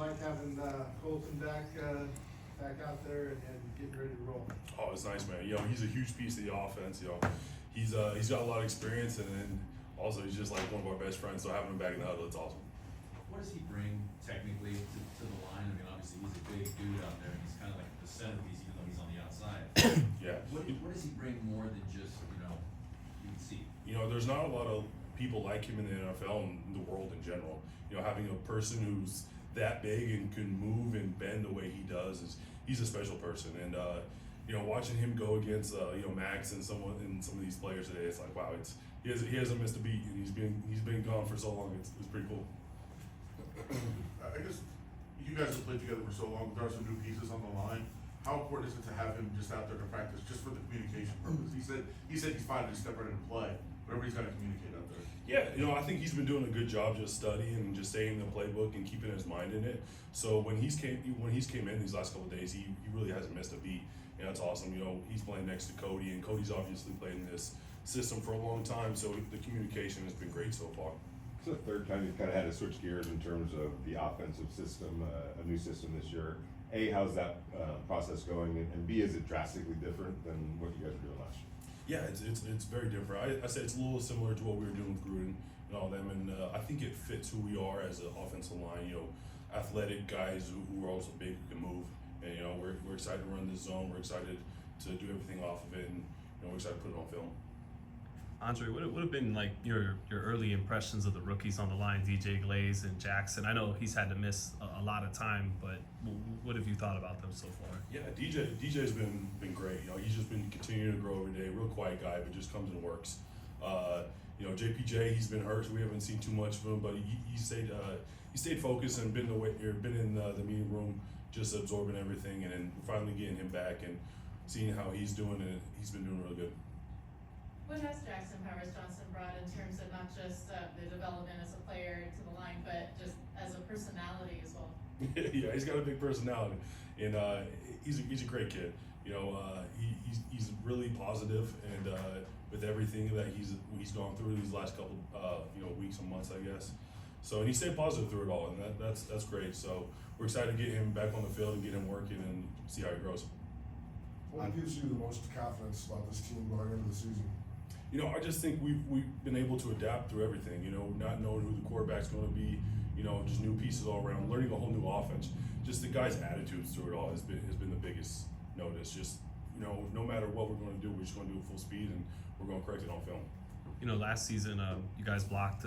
like having Colton back out there and getting ready to roll? Oh, it's nice, man. You know, he's a huge piece of the offense. You know, he's got a lot of experience, and then also he's just like one of our best friends. So having him back in the huddle, it's awesome. What does he bring technically to the line? I mean, obviously he's a big dude out there, and he's kind of like the centerpiece, even though he's on the outside. Yeah. What does he bring more than just you can see? You know, there's not a lot of people like him in the NFL and the world in general. You know, having a person who's that big and can move and bend the way he does he's a special person. And you know, watching him go against Max and some of these players today, it's like, wow, he hasn't missed a beat, and he's been gone for so long. It's pretty cool. I guess you guys have played together for so long. There are some new pieces on the line. How important is it to have him just out there to practice, just for the communication purpose? He said he's fine to step right in and play, but everybody's got to communicate out there. Yeah, you know, I think he's been doing a good job just studying and just staying in the playbook and keeping his mind in it. So when he's came in these last couple of days, he really hasn't missed a beat. And that's awesome. You know, he's playing next to Cody, and Cody's obviously played in this system for a long time. So the communication has been great so far. It's the third time you've kind of had to switch gears in terms of the offensive system, a new system this year. A, how's that process going? And B, is it drastically different than what you guys were doing last year? Yeah, it's very different. I say it's a little similar to what we were doing with Gruden and all them, and I think it fits who we are as an offensive line. You know, athletic guys who are also big, who can move, and you know we're excited to run this zone. We're excited to do everything off of it, and you know we're excited to put it on film. Andre, what would have been like your early impressions of the rookies on the line, DJ Glaze and Jackson? I know he's had to miss a lot of time, but what have you thought about them so far? Yeah, DJ's been great. You know, he's just been continuing to grow every day. Real quiet guy, but just comes and works. You know, JPJ, he's been hurt, so we haven't seen too much of him, but he stayed focused and been in the meeting room, just absorbing everything, and then finally getting him back and seeing how he's doing, and he's been doing really good. What has Jackson Powers Johnson brought in terms of not just the development as a player to the line, but just as a personality as well? Yeah, he's got a big personality, and he's a great kid. You know, he's really positive, and with everything that he's gone through these last couple weeks and months, I guess. So, and he stayed positive through it all, and that's great. So we're excited to get him back on the field and get him working and see how he grows. What gives you the most confidence about this team going into the season? You know, I just think we've been able to adapt through everything. You know, not knowing who the quarterback's going to be. You know, just new pieces all around. Learning a whole new offense. Just the guys' attitudes through it all has been the biggest notice. Just, you know, no matter what we're going to do, we're just going to do it full speed, and we're going to correct it on film. You know, last season you guys blocked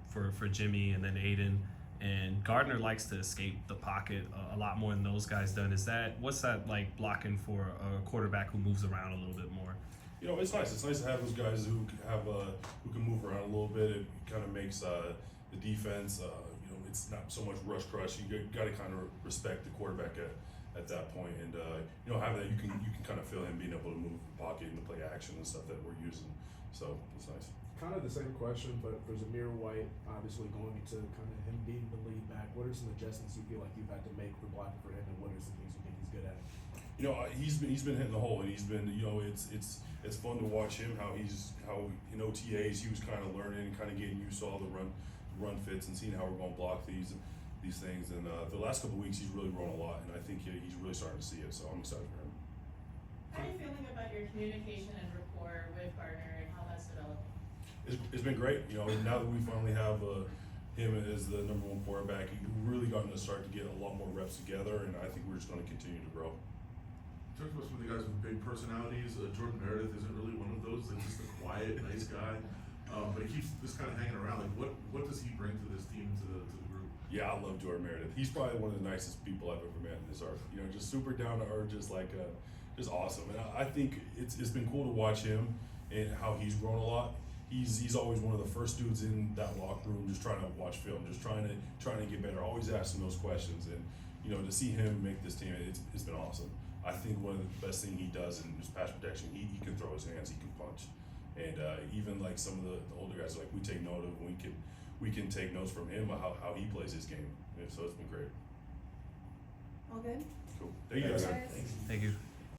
for Jimmy and then Aiden, and Gardner likes to escape the pocket a lot more than those guys done. What's that like blocking for a quarterback who moves around a little bit more? You know, it's nice. It's nice to have those guys who can move around a little bit. It kind of makes the defense. You know, it's not so much rush crush. You got to kind of respect the quarterback at that point, and you know, having that you can kind of feel him being able to move the pocket and to play action and stuff that we're using. So it's nice. Kind of the same question, but for Zamir White, obviously going to kind of him being the lead back, what are some adjustments you feel like you've had to make for blocking for him, and what are some things you think he's good at? You know, he's been hitting the hole, and he's been, you know, it's fun to watch him how in OTAs he was kind of learning and kind of getting used to all the run fits and seeing how we're going to block these things. And the last couple of weeks he's really grown a lot, and I think he's really starting to see it. So I'm excited for him. How are you feeling about your communication and rapport with Gardner and how that's developing? It's been great. You know, now that we finally have him as the number one quarterback, we've really gotten to start to get a lot more reps together, and I think we're just going to continue to grow. Talk about some of the guys with big personalities. Jordan Meredith isn't really one of those. Like, just a quiet, nice guy, but he keeps just kind of hanging around. Like, what does he bring to this team, to the group? Yeah, I love Jordan Meredith. He's probably one of the nicest people I've ever met in this earth. You know, just super down to earth, just awesome. And I think it's been cool to watch him and how he's grown a lot. He's always one of the first dudes in that locker room, just trying to watch film, just trying to get better, always asking those questions. And you know, to see him make this team, it's been awesome. I think one of the best things he does in his pass protection, he can throw his hands, he can punch, and even like some of the older guys, like we take note of, we can take notes from him how he plays his game. And so it's been great. All good? Cool. Thank you guys. Thank you.